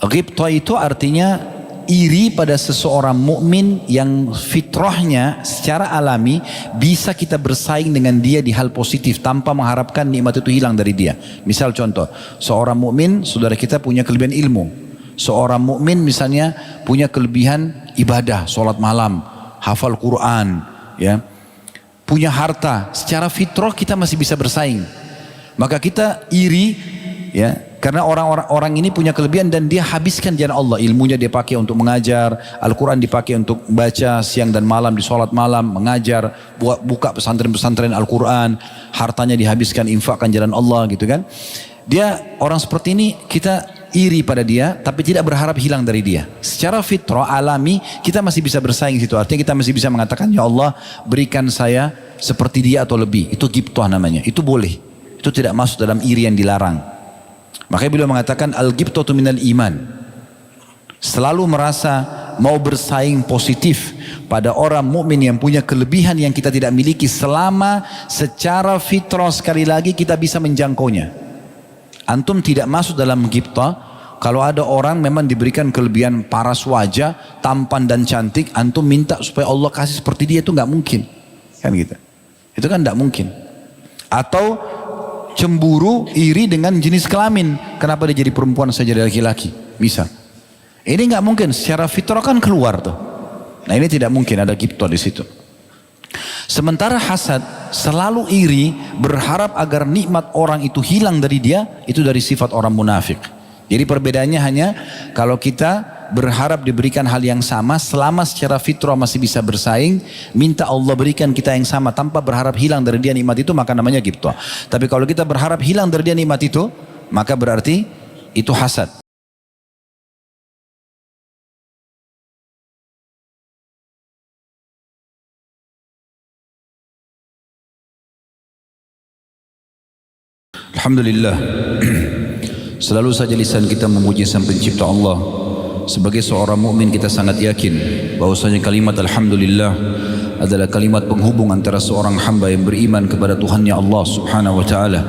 Ghibtah itu artinya iri pada seseorang mukmin yang fitrahnya secara alami bisa kita bersaing dengan dia di hal positif tanpa mengharapkan nikmat itu hilang dari dia. Misal contoh, seorang mukmin saudara kita punya kelebihan ilmu. Seorang mukmin misalnya punya kelebihan ibadah, sholat malam, hafal Quran, ya, punya harta. Secara fitrah kita masih bisa bersaing. Maka kita iri, ya, karena orang ini punya kelebihan dan dia habiskan jalan Allah. Ilmunya dia pakai untuk mengajar, Al-Quran dipakai untuk baca siang dan malam, di sholat malam, mengajar, buka pesantren-pesantren Al-Quran, hartanya dihabiskan, infakkan jalan Allah gitu kan. Dia orang seperti ini kita iri pada dia, tapi tidak berharap hilang dari dia. Secara fitrah alami kita masih bisa bersaing situ. Artinya kita masih bisa mengatakan, ya Allah berikan saya seperti dia atau lebih. Itu ghibtah namanya. Itu boleh. Itu tidak masuk dalam iri yang dilarang. Makanya beliau mengatakan al-ghibtatu minal iman. Selalu merasa mau bersaing positif pada orang mukmin yang punya kelebihan yang kita tidak miliki, selama secara fitrah sekali lagi kita bisa menjangkaunya. Antum tidak masuk dalam ghibtah kalau ada orang memang diberikan kelebihan paras wajah, tampan dan cantik, antum minta supaya Allah kasih seperti dia, itu nggak mungkin, kan gitu. Itu kan nggak mungkin. Atau cemburu, iri dengan jenis kelamin, kenapa dia jadi perempuan saja dari laki-laki, bisa. Ini nggak mungkin, secara fitrah kan keluar tuh. Nah ini tidak mungkin ada ghibtah di situ. Sementara hasad, selalu iri, berharap agar nikmat orang itu hilang dari dia, itu dari sifat orang munafik. Jadi perbedaannya hanya kalau kita berharap diberikan hal yang sama, selama secara fitrah masih bisa bersaing, minta Allah berikan kita yang sama tanpa berharap hilang dari dia nikmat itu, maka namanya ghibtah. Tapi kalau kita berharap hilang dari dia nikmat itu, maka berarti itu hasad. Alhamdulillah, selalu saja lisan kita memuji Sang Pencipta Allah. Sebagai seorang mukmin kita sangat yakin bahwasanya kalimat Alhamdulillah adalah kalimat penghubung antara seorang hamba yang beriman kepada Tuhannya Allah Subhanahu wa Ta'ala.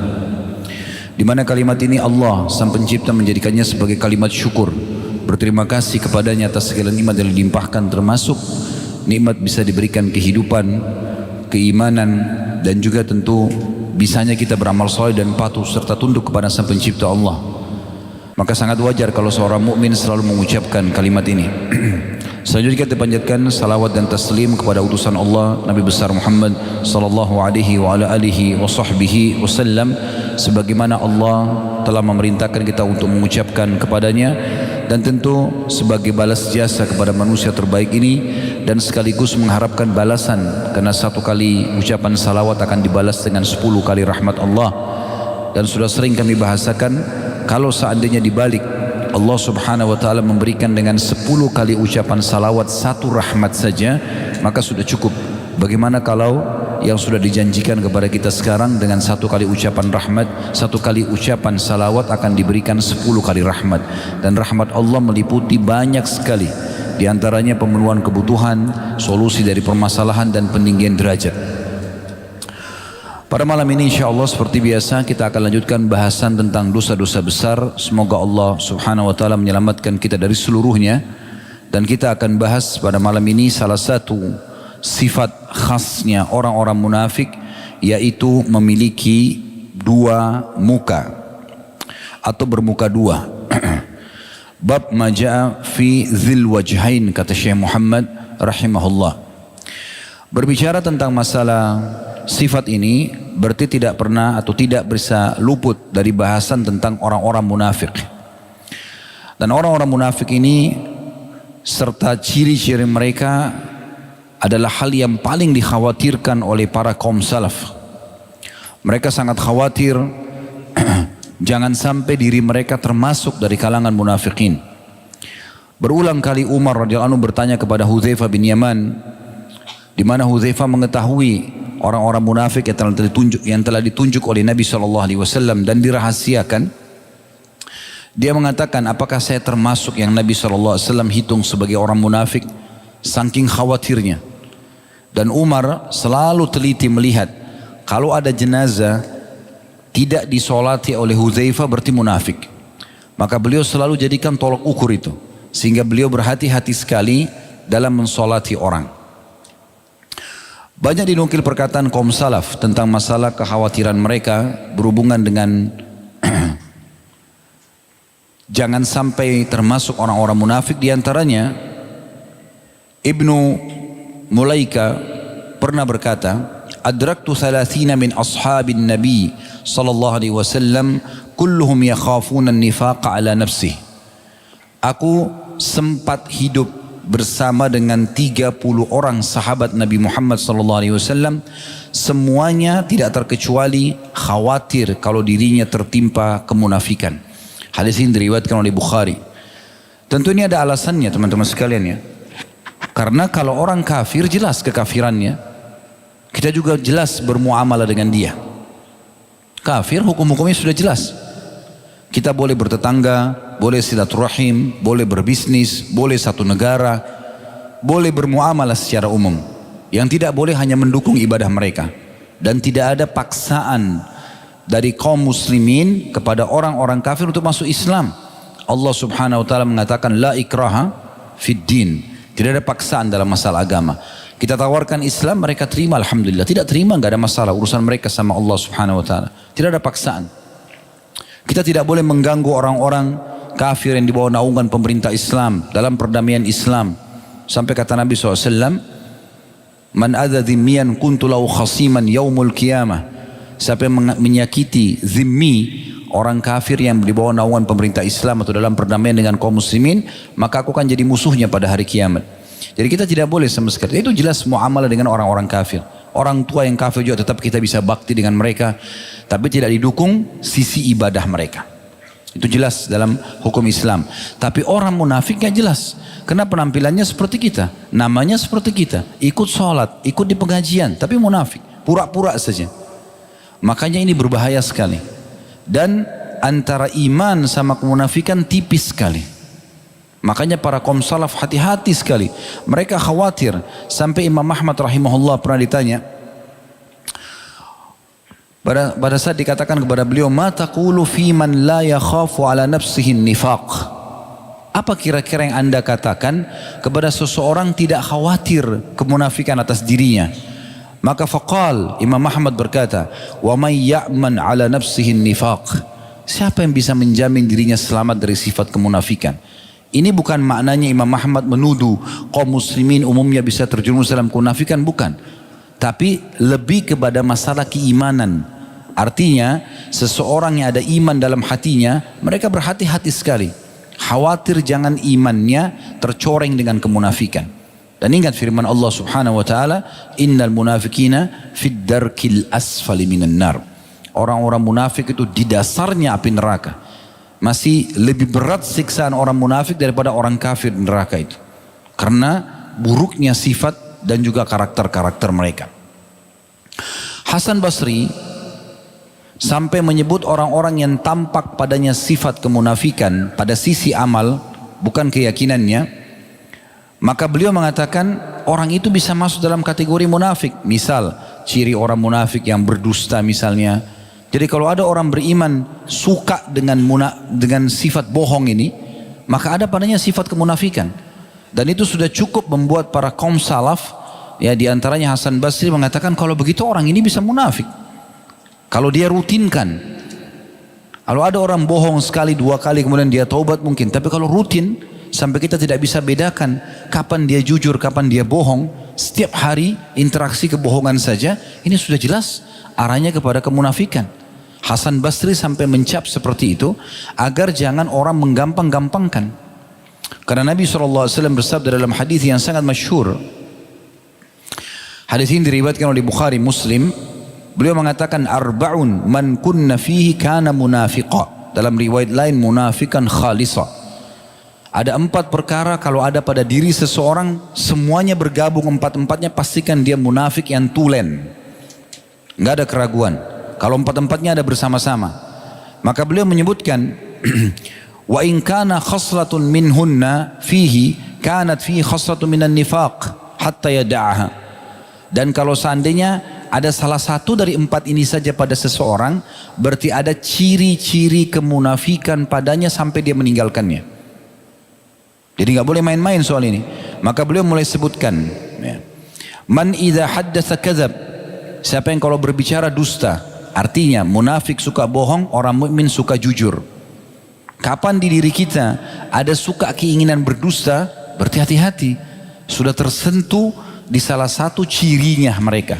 Di mana kalimat ini Allah Sang Pencipta menjadikannya sebagai kalimat syukur, berterima kasih kepadanya atas segala nikmat yang dilimpahkan, termasuk nikmat bisa diberikan kehidupan, keimanan, dan juga tentu bisanya kita beramal saleh dan patuh serta tunduk kepada Sang Pencipta Allah. Maka sangat wajar kalau seorang mukmin selalu mengucapkan kalimat ini. Selanjutnya kita panjatkan salawat dan taslim kepada utusan Allah Nabi besar Muhammad sallallahu alaihi wa ala alihi wa sahbihi wasallam, sebagaimana Allah telah memerintahkan kita untuk mengucapkan kepadanya, dan tentu sebagai balas jasa kepada manusia terbaik ini, dan sekaligus mengharapkan balasan, karena satu kali ucapan salawat akan dibalas dengan 10 kali rahmat Allah. Dan sudah sering kami bahasakan, kalau seandainya dibalik Allah Subhanahu wa Ta'ala memberikan dengan 10 kali ucapan salawat satu rahmat saja, maka sudah cukup. Bagaimana kalau yang sudah dijanjikan kepada kita sekarang dengan satu kali ucapan rahmat, satu kali ucapan salawat akan diberikan 10 kali rahmat. Dan rahmat Allah meliputi banyak sekali, di antaranya pemenuhan kebutuhan, solusi dari permasalahan, dan peninggian derajat. Pada malam ini insya Allah seperti biasa kita akan lanjutkan bahasan tentang dosa-dosa besar. Semoga Allah Subhanahu wa Ta'ala menyelamatkan kita dari seluruhnya. Dan kita akan bahas pada malam ini salah satu sifat khasnya orang-orang munafik, yaitu memiliki dua muka atau bermuka dua. Bab maja'a fi dzil wajhain, kata Syekh Muhammad rahimahullah. Berbicara tentang masalah sifat ini berarti tidak pernah atau tidak bisa luput dari bahasan tentang orang-orang munafik. Dan orang-orang munafik ini serta ciri-ciri mereka adalah hal yang paling dikhawatirkan oleh para kaum salaf. Mereka sangat khawatir jangan sampai diri mereka termasuk dari kalangan munafikin. Berulang kali Umar radhiyallahu anhu bertanya kepada Hudzaifah bin Yaman, di mana Hudzaifah mengetahui orang-orang munafik yang telah ditunjuk oleh Nabi SAW dan dirahasiakan. Dia mengatakan, apakah saya termasuk yang Nabi SAW hitung sebagai orang munafik? Saking khawatirnya. Dan Umar selalu teliti melihat, kalau ada jenazah tidak disolati oleh Hudzaifah berarti munafik. Maka beliau selalu jadikan tolok ukur itu. Sehingga beliau berhati-hati sekali dalam mensolati orang. Banyak dinukil perkataan kaum salaf tentang masalah kekhawatiran mereka berhubungan dengan jangan sampai termasuk orang-orang munafik. Di antaranya Ibnu Mulaika pernah berkata, adraktu 30 min ashabin Nabi sallallahu alaihi wasallam kulluhum yakhafuna an-nifaqa ala nafsih. Aku sempat hidup bersama dengan 30 orang sahabat Nabi Muhammad sallallahu alaihi wasallam, semuanya tidak terkecuali khawatir kalau dirinya tertimpa kemunafikan. Hadis ini diriwayatkan oleh Bukhari. Tentu ini ada alasannya teman-teman sekalian ya. Karena kalau orang kafir jelas kekafirannya, kita juga jelas bermuamalah dengan dia. Kafir hukum-hukumnya sudah jelas. Kita boleh bertetangga, boleh silaturahim, boleh berbisnis, boleh satu negara, boleh bermuamalah secara umum. Yang tidak boleh hanya mendukung ibadah mereka. Dan tidak ada paksaan dari kaum muslimin kepada orang-orang kafir untuk masuk Islam. Allah subhanahu wa ta'ala mengatakan la ikraha fid din. Tidak ada paksaan dalam masalah agama. Kita tawarkan Islam, mereka terima, alhamdulillah. Tidak terima, enggak ada masalah. Urusan mereka sama Allah subhanahu wa ta'ala. Tidak ada paksaan. Kita tidak boleh mengganggu orang-orang kafir yang di bawah naungan pemerintah Islam dalam perdamaian Islam. Sampai kata Nabi SAW, man adha dhimmiyan kuntu lahu khasiman yaumul qiyamah. Siapa yang menyakiti zimmi, orang kafir yang di bawah naungan pemerintah Islam atau dalam perdamaian dengan kaum muslimin, maka aku akan jadi musuhnya pada hari kiamat. Jadi kita tidak boleh sama sekali. Itu jelas muamalah dengan orang-orang kafir. Orang tua yang kafir juga tetap kita bisa bakti dengan mereka, tapi tidak didukung sisi ibadah mereka. Itu jelas dalam hukum Islam. Tapi orang munafik gak jelas. Karena penampilannya seperti kita, namanya seperti kita, ikut sholat, ikut di pengajian, tapi munafik, pura-pura saja. Makanya ini berbahaya sekali. Dan antara iman sama kemunafikan tipis sekali. Makanya para kaum salaf hati-hati sekali. Mereka khawatir. Sampai Imam Ahmad rahimahullah pernah ditanya. Pada saat dikatakan kepada beliau, ma taqulu fi man la yakhafu ala nafsihi nifaq. Apa kira-kira yang anda katakan kepada seseorang tidak khawatir kemunafikan atas dirinya? Maka faqal, Imam Ahmad berkata, wa may ya'man ala nafsihi nifaq. Siapa yang bisa menjamin dirinya selamat dari sifat kemunafikan? Ini bukan maknanya Imam Ahmad menuduh kaum muslimin umumnya bisa terjerumus dalam kemunafikan, bukan. Tapi lebih kepada masalah keimanan. Artinya seseorang yang ada iman dalam hatinya, mereka berhati-hati sekali. Khawatir jangan imannya tercoreng dengan kemunafikan. Dan ingat firman Allah subhanahu wa ta'ala, innal munafikina fid darkil asfali minan nar. Orang-orang munafik itu di dasarnya api neraka. Masih lebih berat siksaan orang munafik daripada orang kafir di neraka itu. Karena buruknya sifat dan juga karakter-karakter mereka. Hasan Basri sampai menyebut orang-orang yang tampak padanya sifat kemunafikan pada sisi amal, bukan keyakinannya. Maka beliau mengatakan orang itu bisa masuk dalam kategori munafik. Misal ciri orang munafik yang berdusta misalnya. Jadi kalau ada orang beriman suka dengan sifat bohong ini, maka ada padanya sifat kemunafikan. Dan itu sudah cukup membuat para kaum salaf, ya diantaranya Hasan Basri mengatakan kalau begitu orang ini bisa munafik. Kalau dia rutinkan. Kalau ada orang bohong sekali dua kali kemudian dia taubat mungkin. Tapi kalau rutin sampai kita tidak bisa bedakan kapan dia jujur, kapan dia bohong, setiap hari interaksi kebohongan saja, ini sudah jelas arahnya kepada kemunafikan. Hasan Basri sampai mencap seperti itu agar jangan orang menggampang-gampangkan. Karena Nabi SAW bersabda dalam hadis yang sangat masyhur. Hadis ini diriwayatkan oleh Bukhari Muslim. Beliau mengatakan arba'un man kunna fihi kana munafiqa. Dalam riwayat lain munafikan khalisa. Ada 4 perkara kalau ada pada diri seseorang, semuanya bergabung 4-empatnya, pastikan dia munafik yang tulen. Enggak ada keraguan. Kalau 4-empatnya ada bersama-sama. Maka beliau menyebutkan wa in kana khaslatun minhunna fihi kanat fihi khaslatun minan nifaq hatta yada'aha. Dan kalau seandainya ada salah satu dari 4 ini saja pada seseorang, berarti ada ciri-ciri kemunafikan padanya sampai dia meninggalkannya. Jadi nggak boleh main-main soal ini. Maka beliau mulai sebutkan, ya. Man idza haddatsa kadzab. Siapa yang kalau berbicara dusta, artinya munafik suka bohong, orang mukmin suka jujur. Kapan di diri kita ada suka keinginan berdusta, berarti hati-hati. Sudah tersentuh di salah satu cirinya mereka.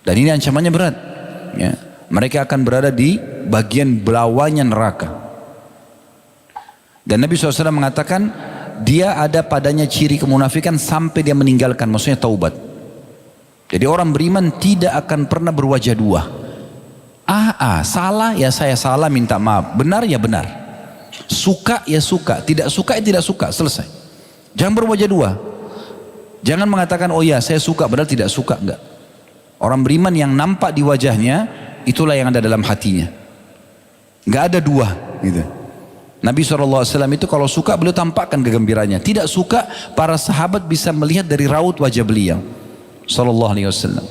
Dan ini ancamannya berat. Ya. Mereka akan berada di bagian belawanya neraka. Dan Nabi SAW mengatakan, dia ada padanya ciri kemunafikan sampai dia meninggalkan, maksudnya taubat. Jadi orang beriman tidak akan pernah berwajah dua. Salah ya saya salah, minta maaf. Benar ya benar. Suka ya suka, tidak suka ya tidak suka, selesai. Jangan berwajah dua. Jangan mengatakan oh ya saya suka padahal tidak suka, enggak. Orang beriman yang nampak di wajahnya itulah yang ada dalam hatinya. Enggak ada dua gitu. Nabi SAW itu kalau suka beliau tampakkan kegembiranya. Tidak suka, para sahabat bisa melihat dari raut wajah beliau sallallahu alaihi wasallam.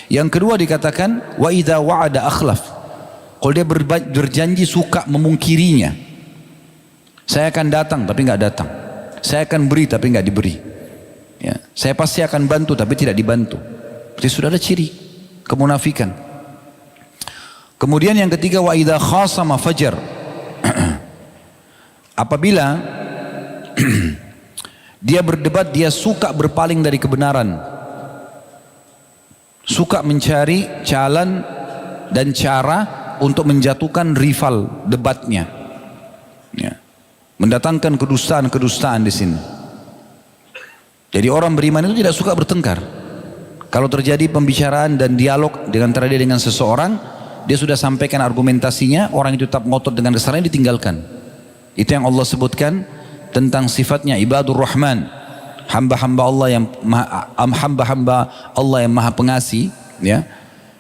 Yang kedua dikatakan wa idza wa'ada akhlaf. Kalau dia berjanji suka memungkirinya. Saya akan datang tapi enggak datang. Saya akan beri tapi enggak diberi. Ya, saya pasti akan bantu tapi tidak dibantu. Berarti sudah ada ciri kemunafikan. Kemudian yang ketiga wa idza khasama fajar. Apabila dia berdebat, dia suka berpaling dari kebenaran, suka mencari jalan dan cara untuk menjatuhkan rival debatnya, ya. Mendatangkan kedustaan-kedustaan di sini. Jadi orang beriman itu tidak suka bertengkar. Kalau terjadi pembicaraan dan dialog dengan antara dia dengan seseorang, dia sudah sampaikan argumentasinya, orang itu tetap ngotot dengan kesalahannya, ditinggalkan. Itu yang Allah sebutkan tentang sifatnya ibadur rahman, hamba-hamba Allah yang hamba-hamba Allah yang maha pengasih, ya.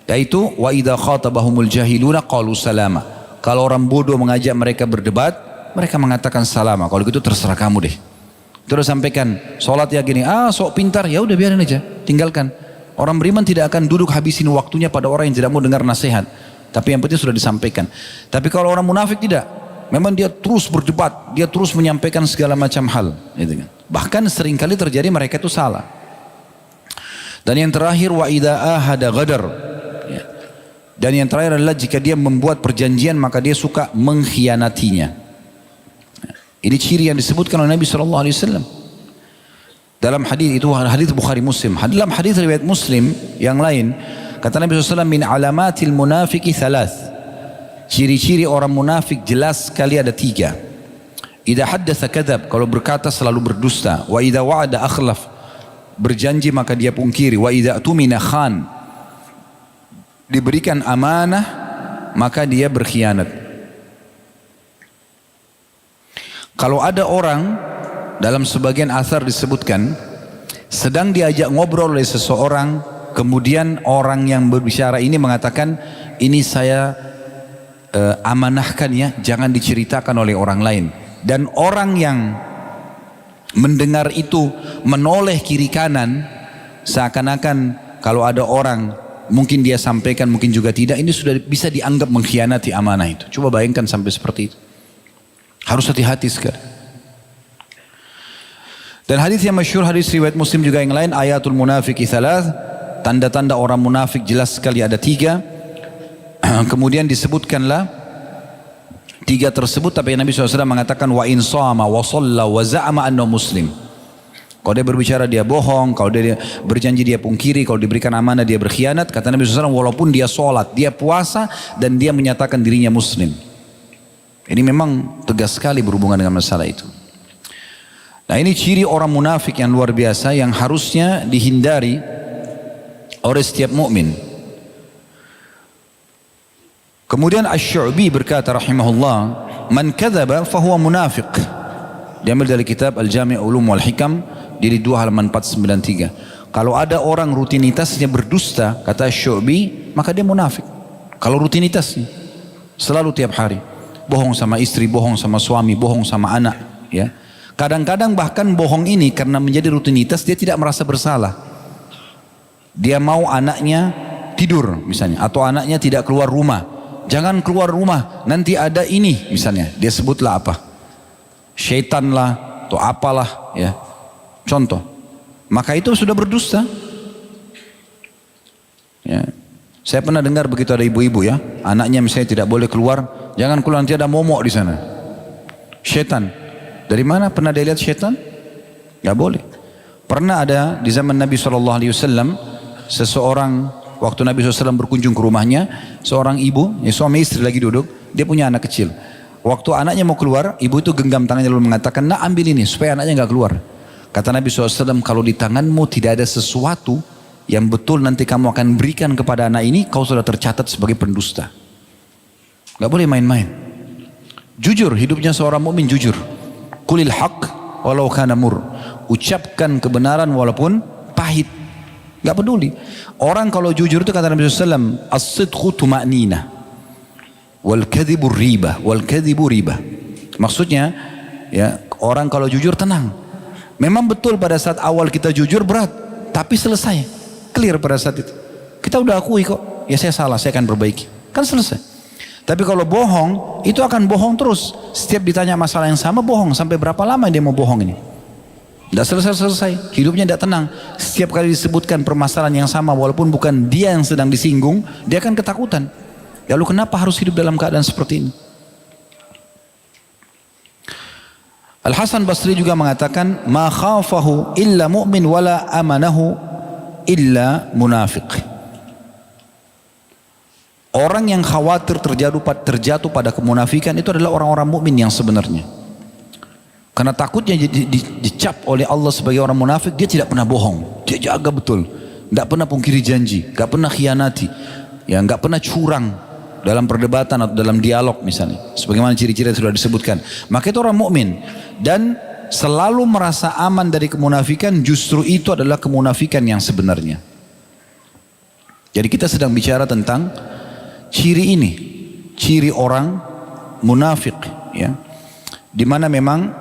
Yaitu wa idza khatabahumul jahiluna qalu salama. Kalau orang bodoh mengajak mereka berdebat, mereka mengatakan salama. Kalau gitu terserah kamu deh. Terus sampaikan sholat ya gini, sok pintar, ya udah biarin aja, tinggalkan. Orang beriman tidak akan duduk habisin waktunya pada orang yang tidak mau dengar nasihat. Tapi yang penting sudah disampaikan. Tapi kalau orang munafik tidak, memang dia terus berdebat, dia terus menyampaikan segala macam hal, gitu kan. Bahkan seringkali terjadi mereka itu salah. Dan yang terakhir wa idza ahada ghadar. Ya. Dan yang terakhir adalah jika dia membuat perjanjian maka dia suka mengkhianatinya. Ya. Ini ciri yang disebutkan oleh Nabi SAW. Dalam hadis itu, hadis Bukhari Muslim. Dalam hadis riwayat Muslim yang lain, kata Nabi SAW, min alamatil munafiki thalath. Ciri-ciri orang munafik jelas sekali ada 3. Idza haddatsa kadzab, kalau berkata selalu berdusta. Wa idza wa'ada akhlaf, berjanji maka dia pungkiri. Wa idza tumina khan, diberikan amanah maka dia berkhianat. Kalau ada orang, dalam sebagian athar disebutkan, sedang diajak ngobrol oleh seseorang, kemudian orang yang berbicara ini mengatakan, ini saya amanahkan ya, jangan diceritakan oleh orang lain. Dan orang yang mendengar itu menoleh kiri kanan, seakan-akan kalau ada orang mungkin dia sampaikan, mungkin juga tidak, ini sudah bisa dianggap mengkhianati amanah itu. Coba bayangkan sampai seperti itu. Harus hati-hati sekali. Dan hadis yang masyhur, hadis riwayat Muslim juga yang lain, ayatul munafiki thalath, tanda-tanda orang munafik jelas sekali ada 3. Kemudian disebutkanlah 3 tersebut, tapi Nabi SAW mengatakan wa in shama wa shalla wa za'ama annahu muslim. Kalau dia berbicara dia bohong, kalau dia berjanji dia pungkiri, kalau diberikan amanah dia berkhianat. Kata Nabi SAW, walaupun dia sholat, dia puasa, dan dia menyatakan dirinya muslim. Ini memang tegas sekali berhubungan dengan masalah itu. Nah, ini ciri orang munafik yang luar biasa yang harusnya dihindari oleh setiap mukmin. Kemudian Asy-Syu'bi berkata rahimahullah, man kadzaba fahuwa munafiq. Diambil dari kitab Al-Jami' Ulum wal Hikam, di 2 halaman 493. Kalau ada orang rutinitasnya berdusta, kata Asy-Syu'bi, maka dia munafik. Kalau rutinitasnya selalu tiap hari bohong sama istri, bohong sama suami, bohong sama anak, ya. Kadang-kadang bahkan bohong ini karena menjadi rutinitas, dia tidak merasa bersalah. Dia mau anaknya tidur misalnya, atau anaknya tidak keluar rumah, jangan keluar rumah nanti ada ini misalnya, dia sebutlah apa, syaitan lah atau apalah ya, contoh, maka itu sudah berdusta ya. Saya pernah dengar begitu, ada ibu-ibu ya, anaknya misalnya tidak boleh keluar, jangan keluar nanti ada momok di sana, syaitan. Dari mana pernah dia lihat syaitan? Gak boleh. Pernah ada di zaman Nabi SAW, seseorang, waktu Nabi SAW berkunjung ke rumahnya, seorang ibu, ya suami istri lagi duduk, dia punya anak kecil. Waktu anaknya mau keluar, ibu itu genggam tangannya lalu mengatakan, nak ambil ini supaya anaknya gak keluar. Kata Nabi SAW, kalau di tanganmu tidak ada sesuatu yang betul nanti kamu akan berikan kepada anak ini, kau sudah tercatat sebagai pendusta. Gak boleh main-main. Jujur, hidupnya seorang mukmin jujur. Qulil haq walau kana mur. Ucapkan kebenaran walaupun pahit. Gak peduli. Orang kalau jujur itu kata Nabi SAW, as-sidqu tuma'nina wal kadhibu riba wal kadhibu riba. Maksudnya ya, orang kalau jujur tenang. Memang betul pada saat awal kita jujur berat, tapi selesai. Clear pada saat itu. Kita udah akui kok, ya saya salah, saya akan perbaiki. Kan selesai. Tapi kalau bohong, itu akan bohong terus. Setiap ditanya masalah yang sama, bohong. Sampai berapa lama dia mau bohong ini? Tidak selesai-selesai. Hidupnya tidak tenang. Setiap kali disebutkan permasalahan yang sama, walaupun bukan dia yang sedang disinggung, dia akan ketakutan. Lalu kenapa harus hidup dalam keadaan seperti ini? Al-Hasan Basri juga mengatakan, ma khafahu illa mu'min wala amanahu illa munafiq. Orang yang khawatir terjatuh pada kemunafikan itu adalah orang-orang mukmin yang sebenarnya. Karena takutnya dicap oleh Allah sebagai orang munafik, dia tidak pernah bohong, dia jaga betul, tidak pernah pungkiri janji, tidak pernah khianati, ya nggak pernah curang dalam perdebatan atau dalam dialog misalnya. Sebagaimana ciri-ciri yang sudah disebutkan. Maka itu orang mukmin dan selalu merasa aman dari kemunafikan. Justru itu adalah kemunafikan yang sebenarnya. Jadi kita sedang bicara tentang ciri ini, ciri orang munafik ya, dimana memang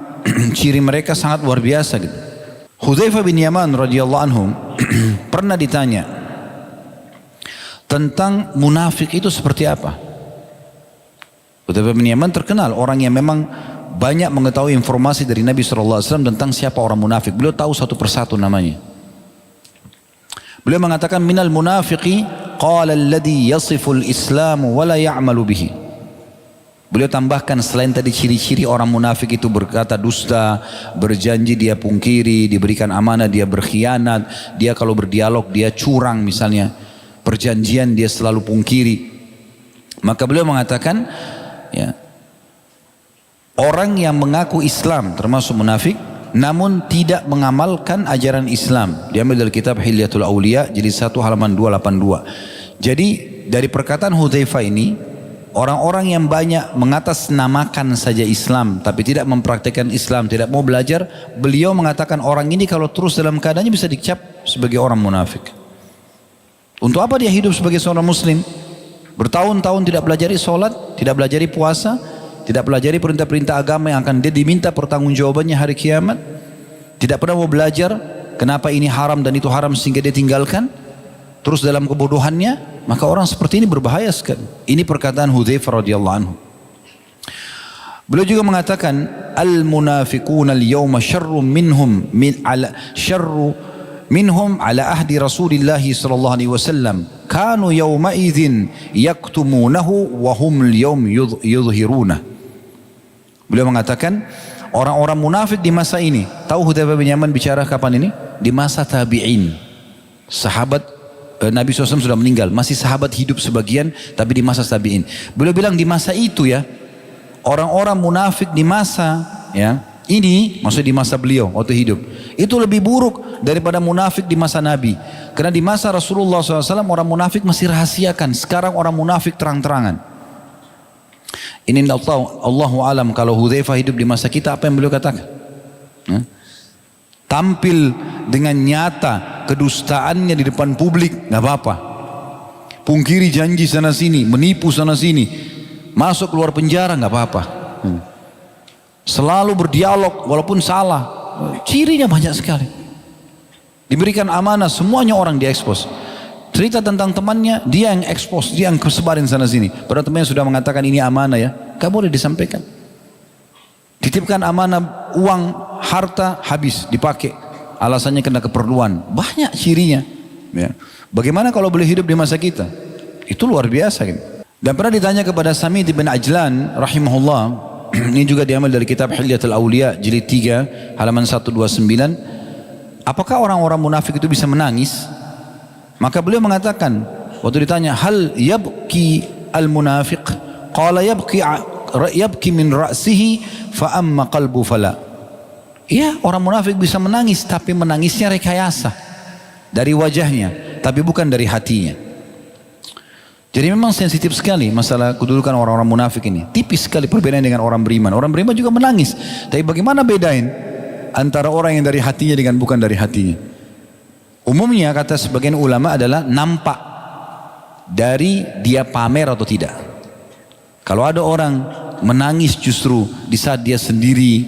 ciri mereka sangat luar biasa gitu. Hudzaifah bin Yaman radhiyallahu anhu pernah ditanya tentang munafik itu seperti apa. Hudzaifah bin Yaman terkenal orang yang memang banyak mengetahui informasi dari Nabi SAW tentang siapa orang munafik. Beliau tahu satu persatu namanya. Beliau mengatakan, minal munafiqi qala alladhi yasiful islam wa la ya'malu bihi. Beliau tambahkan selain tadi ciri-ciri orang munafik itu berkata dusta, berjanji dia pungkiri, diberikan amanah dia berkhianat, dia kalau berdialog dia curang misalnya, perjanjian dia selalu pungkiri. Maka beliau mengatakan ya, orang yang mengaku Islam termasuk munafik namun tidak mengamalkan ajaran Islam. Diambil dari kitab Hilyatul Aulia jilid 1 halaman 282. Jadi dari perkataan Hudzaifah ini, orang-orang yang banyak mengatasnamakan saja Islam tapi tidak mempraktikkan Islam, tidak mau belajar, beliau mengatakan orang ini kalau terus dalam keadaannya bisa dicap sebagai orang munafik. Untuk apa dia hidup sebagai seorang muslim? Bertahun-tahun tidak pelajari sholat, tidak pelajari puasa, tidak pelajari perintah-perintah agama yang akan dia diminta pertanggungjawabannya hari kiamat. Tidak pernah mau belajar kenapa ini haram dan itu haram sehingga dia tinggalkan. Terus dalam kebodohannya, maka orang seperti ini berbahaya sekali. Ini perkataan Hudzaifah radhiyallahu anhu. Beliau juga mengatakan, al-munafiquna al-yawma syarrun minhum ala ahdi Rasulillah sallallahu alaihi wasallam. Kanu yawma idzin yaktumunahu wa hum al-yawm yudhhiruna. Beliau mengatakan orang-orang munafik di masa ini, tahu Hudzaifah bin Yaman bicara kapan ini? Di masa tabi'in. Sahabat Nabi SAW sudah meninggal, masih sahabat hidup sebagian, tapi di masa tabi'in. Beliau bilang di masa itu ya, orang-orang munafik di masa ya ini, maksudnya di masa beliau waktu hidup, itu lebih buruk daripada munafik di masa Nabi. Karena di masa Rasulullah SAW orang munafik masih rahasiakan, sekarang orang munafik terang-terangan. Ini Allahu alam kalau Hudzaifah hidup di masa kita apa yang beliau katakan? Tampil dengan nyata kedustaannya di depan publik, nggak apa-apa. Pungkiri janji sana sini, menipu sana sini, masuk keluar penjara nggak apa-apa. Selalu berdialog walaupun salah, cirinya banyak sekali. Diberikan amanah, semuanya orang diekspos. Cerita tentang temannya, dia yang expose, dia yang sebarin sana sini. Padahal temannya sudah mengatakan ini amanah ya, gak boleh disampaikan. Titipkan amanah uang, harta, habis, dipakai. Alasannya kena keperluan. Banyak cirinya. Ya. Bagaimana kalau boleh hidup di masa kita? Itu luar biasa. Gitu. Dan pernah ditanya kepada Samit bin Ajlan, rahimahullah, ini juga diambil dari kitab Hilyatul Awliya, jilid 3, halaman 129. Apakah orang-orang munafik itu bisa menangis? Maka beliau mengatakan, waktu ditanya, hal yabki al-munafiq? Qala yabki min ra'sihi fa amma qalbu fala. Ya, orang munafik bisa menangis, tapi menangisnya rekayasa dari wajahnya, tapi bukan dari hatinya. Jadi memang sensitif sekali masalah kedudukan orang-orang munafik ini. Tipis sekali perbedaan dengan orang beriman. Orang beriman juga menangis, tapi bagaimana bedain antara orang yang dari hatinya dengan bukan dari hatinya? Umumnya kata sebagian ulama adalah nampak dari dia pamer atau tidak. Kalau ada orang menangis justru di saat dia sendiri,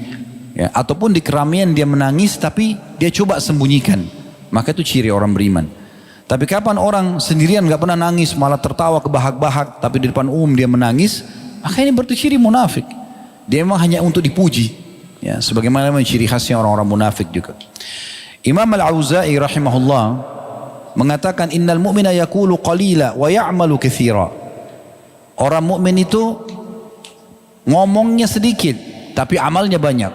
ya, ataupun di keramaian dia menangis tapi dia coba sembunyikan, maka itu ciri orang beriman. Tapi kapan orang sendirian gak pernah nangis, malah tertawa kebahak-bahak, tapi di depan umum dia menangis, maka ini berarti ciri munafik. Dia memang hanya untuk dipuji, ya, sebagaimana ciri khasnya orang-orang munafik juga. Imam Al-Auza'i rahimahullah mengatakan, innal mu'mina yaqulu qalila wa ya'malu katsira. Orang mukmin itu ngomongnya sedikit tapi amalnya banyak.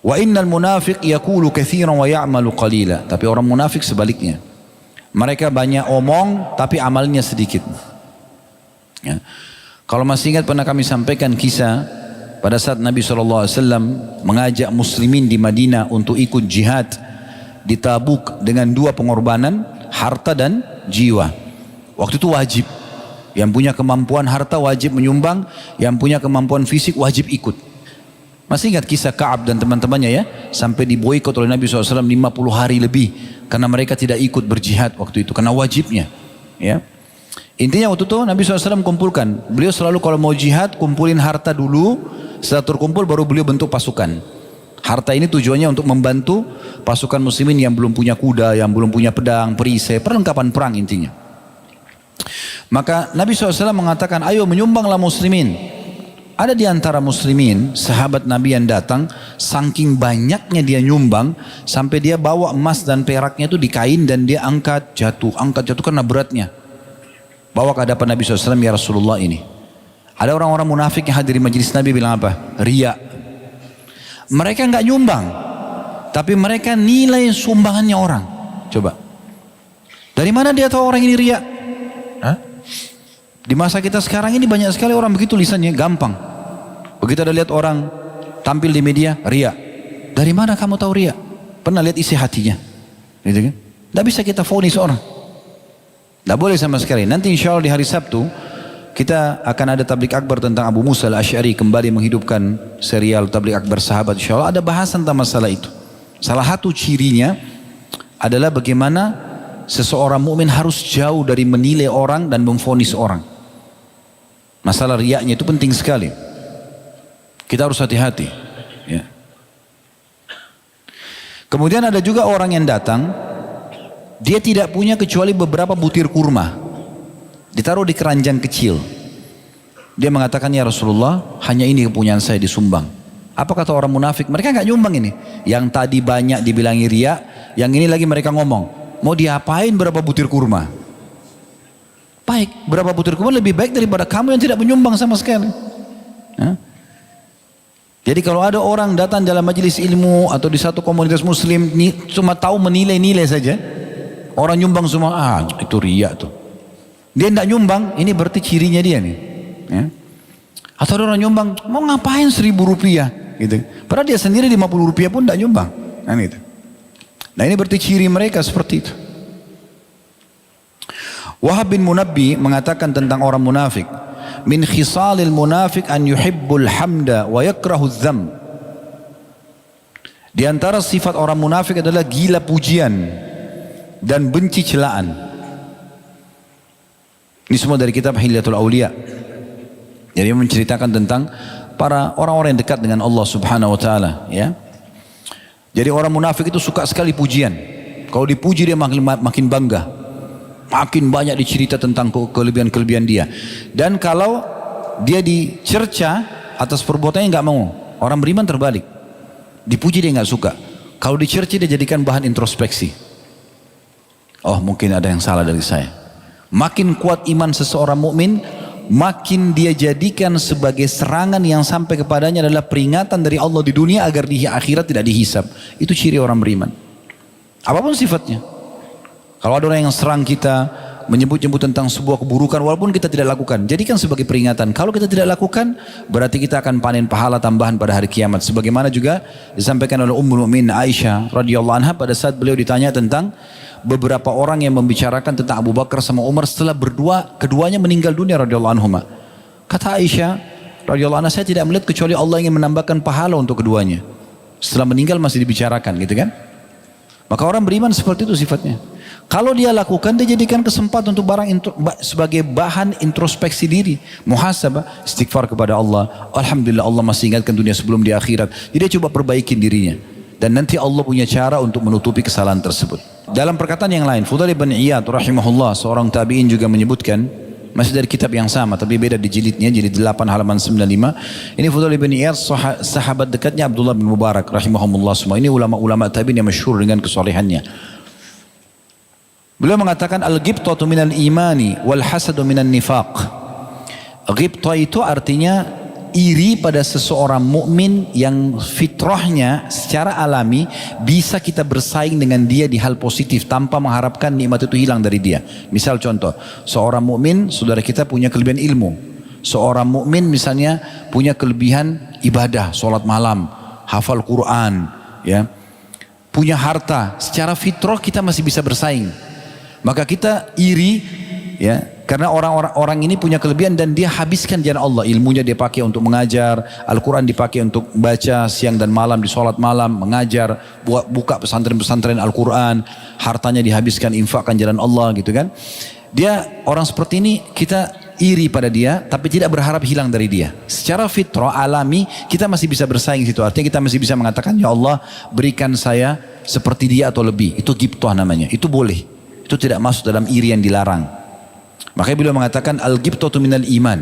Wa innal munafiq yaqulu katsiran wa ya'malu qalila. Tapi orang munafik sebaliknya. Mereka banyak omong tapi amalnya sedikit. Ya. Kalau masih ingat pernah kami sampaikan kisah pada saat Nabi SAW mengajak muslimin di Madinah untuk ikut jihad di Tabuk dengan 2 pengorbanan, harta dan jiwa. Waktu itu wajib. Yang punya kemampuan harta wajib menyumbang, yang punya kemampuan fisik wajib ikut. Masih ingat kisah Ka'ab dan teman-temannya ya? Sampai diboikot oleh Nabi SAW 50 hari lebih. Karena mereka tidak ikut berjihad waktu itu. Karena wajibnya. Ya. Intinya waktu itu Nabi SAW kumpulkan. Beliau selalu kalau mau jihad kumpulin harta dulu. Setelah terkumpul baru beliau bentuk pasukan. Harta ini tujuannya untuk membantu pasukan muslimin yang belum punya kuda, yang belum punya pedang, perisai, perlengkapan perang intinya. Maka Nabi SAW mengatakan, ayo menyumbanglah muslimin. Ada di antara muslimin, sahabat Nabi yang datang, saking banyaknya dia nyumbang, sampai dia bawa emas dan peraknya itu di kain dan dia angkat jatuh karena beratnya. Bawa ke hadapan Nabi SAW, ya Rasulullah ini. Ada orang-orang munafik yang hadir di majelis Nabi bilang apa? Riya. Mereka enggak nyumbang, tapi mereka nilai sumbangannya orang. Coba. Dari mana dia tahu orang ini riya? Hah? Di masa kita sekarang ini banyak sekali orang begitu lisannya, gampang. Begitu ada lihat orang tampil di media, riya. Dari mana kamu tahu riya? Pernah lihat isi hatinya? Gitu kan? Tidak bisa kita vonis orang. Tidak boleh sama sekali. Nanti insya Allah di hari Sabtu kita akan ada tablik akbar tentang Abu Musa al-Asy'ari, kembali menghidupkan serial tablik akbar sahabat. Insya Allah ada bahasan tentang masalah itu. Salah satu cirinya adalah bagaimana seseorang mukmin harus jauh dari menilai orang dan memvonis orang. Masalah riyanya itu penting sekali. Kita harus hati-hati. Ya. Kemudian ada juga orang yang datang, dia tidak punya kecuali beberapa butir kurma. Ditaruh di keranjang kecil. Dia mengatakan, ya Rasulullah, hanya ini kepunyaan saya disumbang. Apa kata orang munafik? Mereka nggak nyumbang ini. Yang tadi banyak dibilangi riya, yang ini lagi mereka ngomong, mau diapain berapa butir kurma? Baik, berapa butir kurma lebih baik daripada kamu yang tidak menyumbang sama sekali. Hah? Jadi kalau ada orang datang dalam majelis ilmu atau di satu komunitas muslim, cuma tahu menilai-nilai saja, orang nyumbang semua, itu riya tuh. Dia tidak nyumbang, ini berarti cirinya dia nih. Ya. Atau ada orang nyumbang, mau ngapain 1.000 rupiah? Gitu. Padahal dia sendiri 50 rupiah pun tidak nyumbang. Gitu. Nah ini berarti ciri mereka seperti itu. Wahab bin Munabbi mengatakan tentang orang munafik, min khisalil munafik an yuhibbul hamda wa yakrahuz dzam. Di antara sifat orang munafik adalah gila pujian dan benci celaan. Ini semua dari kitab Hilyatul Awliya. Jadi menceritakan tentang para orang-orang yang dekat dengan Allah Subhanahu wa taala, ya. Jadi orang munafik itu suka sekali pujian. Kalau dipuji dia makin bangga. makin banyak dicerita tentang kelebihan-kelebihan dia. Dan kalau dia dicerca atas perbuatannya nggak mau. Orang beriman terbalik, dipuji dia nggak suka. Kalau dicerca dia jadikan bahan introspeksi. Oh mungkin ada yang salah dari saya. Makin kuat iman seseorang mukmin, makin dia jadikan sebagai serangan yang sampai kepadanya adalah peringatan dari Allah di dunia agar di akhirat tidak dihisab. Itu ciri orang beriman. Apapun sifatnya. Kalau ada orang yang serang kita, menyebut-nyebut tentang sebuah keburukan walaupun kita tidak lakukan, jadikan sebagai peringatan. Kalau kita tidak lakukan, berarti kita akan panen pahala tambahan pada hari kiamat. Sebagaimana juga disampaikan oleh Ummul Mukminin Aisyah radhiyallahu anha pada saat beliau ditanya tentang beberapa orang yang membicarakan tentang Abu Bakar sama Umar setelah keduanya meninggal dunia radhiyallahu anhuma. Kata Aisyah radhiyallahu anha, saya tidak melihat kecuali Allah ingin menambahkan pahala untuk keduanya. Setelah meninggal masih dibicarakan, gitu kan? Maka orang beriman seperti itu sifatnya. Kalau dia lakukan, dia jadikan kesempatan untuk sebagai bahan introspeksi diri, muhasabah, istighfar kepada Allah. Alhamdulillah Allah masih ingatkan dunia sebelum di akhirat. Jadi dia coba perbaikin dirinya. Dan nanti Allah punya cara untuk menutupi kesalahan tersebut. Dalam perkataan yang lain, Fudail bin Iyad rahimahullah, seorang tabi'in juga menyebutkan, masih dari kitab yang sama tapi beda di jilidnya, jilid 8 halaman 95. Ini Fudail bin Iyad, sahabat dekatnya Abdullah bin Mubarak rahimahumullah semua. Ini ulama-ulama tabi'in yang masyhur dengan kesolehannya. Beliau mengatakan al-ghibtatu minal imani wal hasadu minan nifaq. Ghibtah itu artinya iri pada seseorang mukmin yang fitrahnya secara alami bisa kita bersaing dengan dia di hal positif tanpa mengharapkan nikmat itu hilang dari dia. Misal contoh, seorang mukmin saudara kita punya kelebihan ilmu. Seorang mukmin misalnya punya kelebihan ibadah, sholat malam, hafal Quran, ya. Punya harta, secara fitrah kita masih bisa bersaing. Maka kita iri, ya, karena orang ini punya kelebihan dan dia habiskan jalan Allah. Ilmunya dia pakai untuk mengajar, Al-Quran dipakai untuk baca siang dan malam, di sholat malam, mengajar, buka pesantren-pesantren Al-Quran, hartanya dihabiskan, infakkan jalan Allah, gitu kan. Dia orang seperti ini kita iri pada dia, tapi tidak berharap hilang dari dia. Secara fitrah alami kita masih bisa bersaing situ. Artinya kita masih bisa mengatakan, ya Allah berikan saya seperti dia atau lebih. Itu ghibtah namanya. Itu boleh. Itu tidak masuk dalam iri yang dilarang. Makanya beliau mengatakan al-ghibtatu minal iman.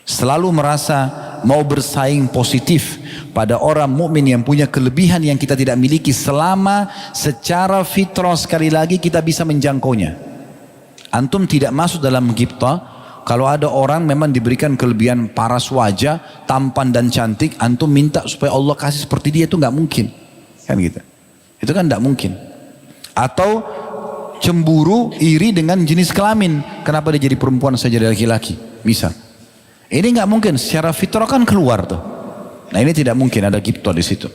Selalu merasa mau bersaing positif pada orang mukmin yang punya kelebihan yang kita tidak miliki selama secara fitrah sekali lagi kita bisa menjangkaunya. Antum tidak masuk dalam ghibtah kalau ada orang memang diberikan kelebihan paras wajah, tampan dan cantik, antum minta supaya Allah kasih seperti dia, itu nggak mungkin. Kan gitu. Itu kan nggak mungkin. Atau cemburu, iri dengan jenis kelamin. Kenapa dia jadi perempuan saja dari laki-laki? Misal. Ini nggak mungkin. Secara fitrah kan keluar tuh. Nah ini tidak mungkin ada ghibtah di situ.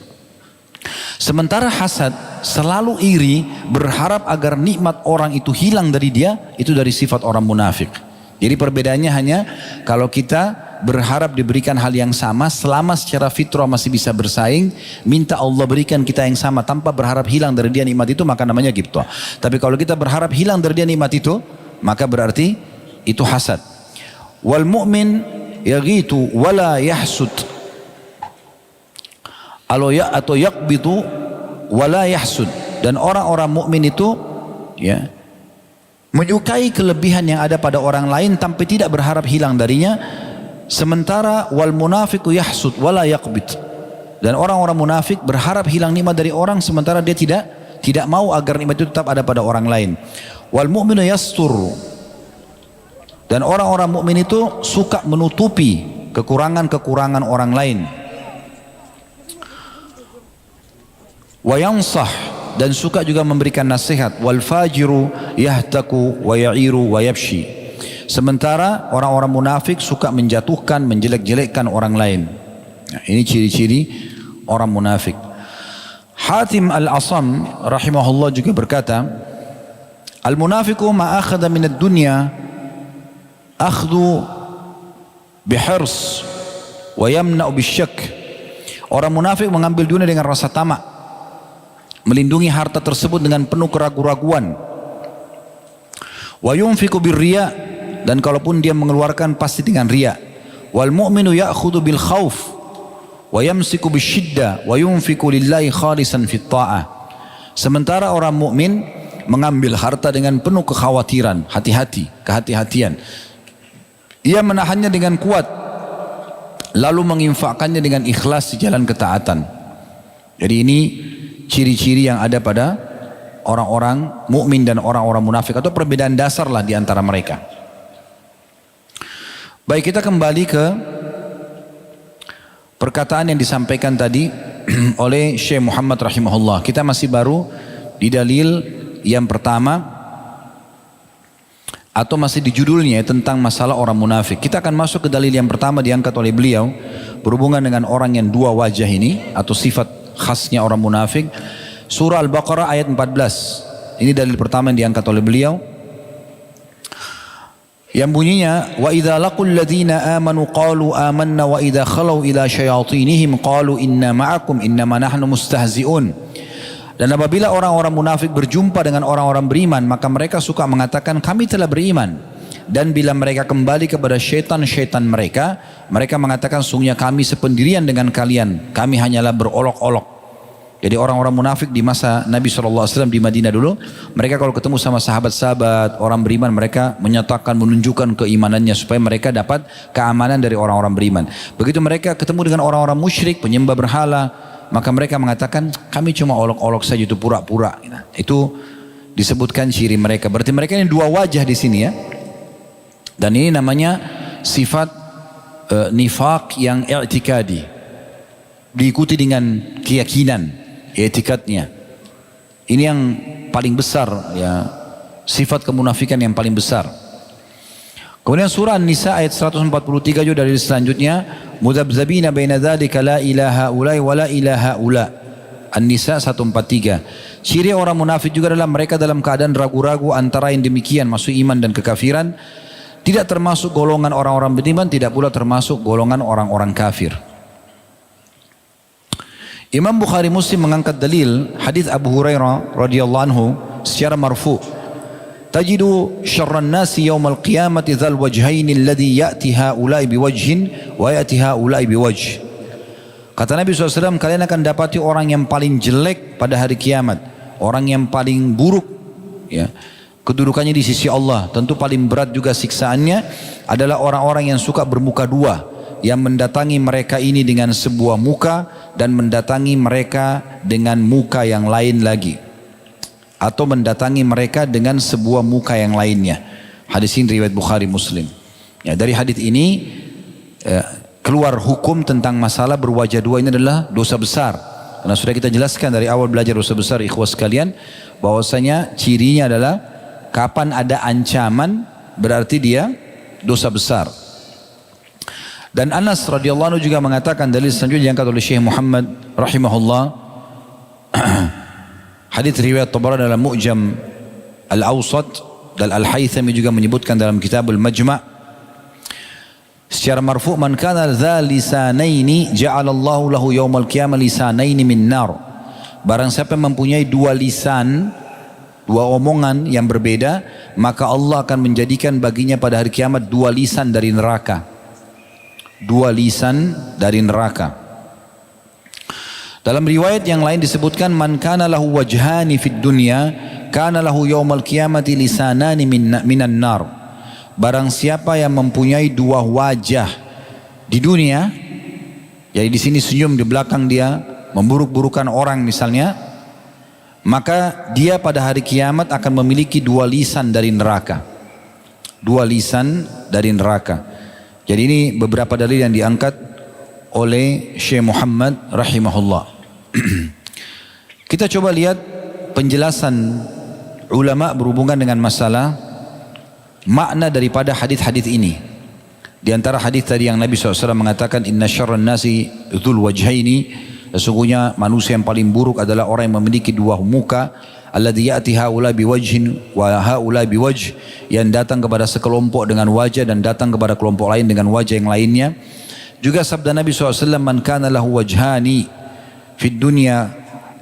Sementara hasad, selalu iri, berharap agar nikmat orang itu hilang dari dia, itu dari sifat orang munafik. Jadi perbedaannya hanya kalau kita berharap diberikan hal yang sama, selama secara fitrah masih bisa bersaing, minta Allah berikan kita yang sama tanpa berharap hilang dari dia nikmat itu, maka namanya ghibtah. Tapi kalau kita berharap hilang dari dia nikmat itu, maka berarti itu hasad. Wal mu'min yaghitu wala yahsud. Atau yakbitu wala yahsud. Dan orang-orang mukmin itu, ya, menyukai kelebihan yang ada pada orang lain tanpa tidak berharap hilang darinya. Sementara wal munafiqu yahsud wala yaqbit. Dan orang-orang munafik berharap hilang nikmat dari orang sementara dia tidak mau agar nikmat itu tetap ada pada orang lain. Wal mu'minu yastur. Dan orang-orang mukmin itu suka menutupi kekurangan-kekurangan orang lain. Wa yansah, dan suka juga memberikan nasihat. Wal fajiru yahtaku wa ya'iru wa yabshi. Sementara orang-orang munafik suka menjatuhkan, menjelek-jelekkan orang lain. Nah, ini ciri-ciri orang munafik. Hatim al-Asam rahimahullah juga berkata, al-munafiqu ma akhadha min ad-dunya akhdhu bihirs wa yamna'u bisyak. Orang munafik mengambil dunia dengan rasa tamak, melindungi harta tersebut dengan penuh keraguan-raguan. Wa yunfiqu birriya, dan kalaupun dia mengeluarkan pasti dengan riya. Wal mu'minu ya'khudhu bil khauf wa yamsiku bisyiddah wa yunfiqu lillahi khalisan fit ta'ah. Sementara orang mukmin mengambil harta dengan penuh kekhawatiran, kehati-hatian. Ia menahannya dengan kuat, lalu menginfakkannya dengan ikhlas di jalan ketaatan. Jadi ini ciri-ciri yang ada pada orang-orang mukmin dan orang-orang munafik, atau perbedaan dasar lah di antara mereka. Baik, kita kembali ke perkataan yang disampaikan tadi oleh Syekh Muhammad rahimahullah. Kita masih baru di dalil yang pertama, atau masih di judulnya tentang masalah orang munafik. Kita akan masuk ke dalil yang pertama diangkat oleh beliau berhubungan dengan orang yang dua wajah ini, atau sifat khasnya orang munafik. Surah Al-Baqarah ayat 14. Ini dalil pertama yang diangkat oleh beliau, yang bunyinya, wa idza laqul ladzina amanu qalu amanna wa idza khalau ila syayatinihim qalu inna ma'akum innama nahnu mustahzi'un. Dan apabila orang-orang munafik berjumpa dengan orang-orang beriman, maka mereka suka mengatakan kami telah beriman. Dan bila mereka kembali kepada syaitan-syaitan mereka, mereka mengatakan sungguhnya kami sependirian dengan kalian, kami hanyalah berolok-olok. Jadi orang-orang munafik di masa Nabi SAW di Madinah dulu, mereka kalau ketemu sama sahabat-sahabat orang beriman, mereka menyatakan, menunjukkan keimanannya supaya mereka dapat keamanan dari orang-orang beriman. Begitu mereka ketemu dengan orang-orang musyrik, penyembah berhala, maka mereka mengatakan kami cuma olok-olok saja, itu pura-pura. Itu disebutkan ciri mereka. Berarti mereka ini dua wajah di sini ya. Dan ini namanya sifat nifaq yang i'tikadi, diikuti dengan keyakinan, etikatnya. Ini yang paling besar ya, sifat kemunafikan yang paling besar. Kemudian surah An-Nisa ayat 143 juga dari selanjutnya, mudzabzabina baina dzalika la ilaha ulai wa la ilaha ula. An-Nisa 143. Ciri orang munafik juga adalah mereka dalam keadaan ragu-ragu antara yang demikian, masuk iman dan kekafiran, tidak termasuk golongan orang-orang beriman, tidak pula termasuk golongan orang-orang kafir. Imam Bukhari Muslim mengangkat dalil hadis Abu Hurairah radhiyallahu anhu secara marfu. Tajidu syarran nasi yaumal qiyamati dzal wajhaini alladhi ya'ti haula'i biwajhin wa ya'ti haula'i biwajh. Kata Nabi SAW, kalian akan dapati orang yang paling jelek pada hari kiamat, orang yang paling buruk ya kedudukannya di sisi Allah, tentu paling berat juga siksaannya, adalah orang-orang yang suka bermuka dua, yang mendatangi mereka ini dengan sebuah muka dan mendatangi mereka dengan muka yang lain lagi, atau mendatangi mereka dengan sebuah muka yang lainnya. Hadis ini riwayat Bukhari Muslim. Ya, dari hadis ini keluar hukum tentang masalah berwajah dua ini adalah dosa besar. Karena sudah kita jelaskan dari awal belajar dosa besar, ikhwas sekalian, bahwasanya cirinya adalah kapan ada ancaman berarti dia dosa besar. Dan Anas radhiyallahu anhu juga mengatakan, dalil selanjutnya diangkat oleh Syekh Muhammad rahimahullah, hadits riwayat Tabarani dalam Mu'jam Al-Awsat, dan Al-Haythami juga menyebutkan dalam Kitab Al-Majma' secara marfu', man kana dza lisanaini ja'alallahu lahu yaumal qiyamah lisanaini min nar. Barang siapa yang mempunyai dua lisan, dua omongan yang berbeda, maka Allah akan menjadikan baginya pada hari kiamat dua lisan dari neraka. Dua lisan dari neraka. Dalam riwayat yang lain disebutkan, man kana lahu wajhani fid dunya kana lahu yaumal qiyamati lisanani minan nar. Barang siapa yang mempunyai dua wajah di dunia, jadi di sini senyum, di belakang dia memburuk-burukan orang misalnya, maka dia pada hari kiamat akan memiliki dua lisan dari neraka. Dua lisan dari neraka. Jadi ini beberapa dalil yang diangkat oleh Syekh Muhammad rahimahullah. Kita coba lihat penjelasan ulama berhubungan dengan masalah makna daripada hadis-hadis ini. Di antara hadis tadi yang Nabi SAW mengatakan, inna syarran nasi dzul wajhaini, sesungguhnya manusia yang paling buruk adalah orang yang memiliki dua muka, alladzi ya'ti haula biwajhin wa haula biwajh, yang datang kepada sekelompok dengan wajah dan datang kepada kelompok lain dengan wajah yang lainnya. Juga sabda Nabi SAW, man kana lahu wajhani fid dunya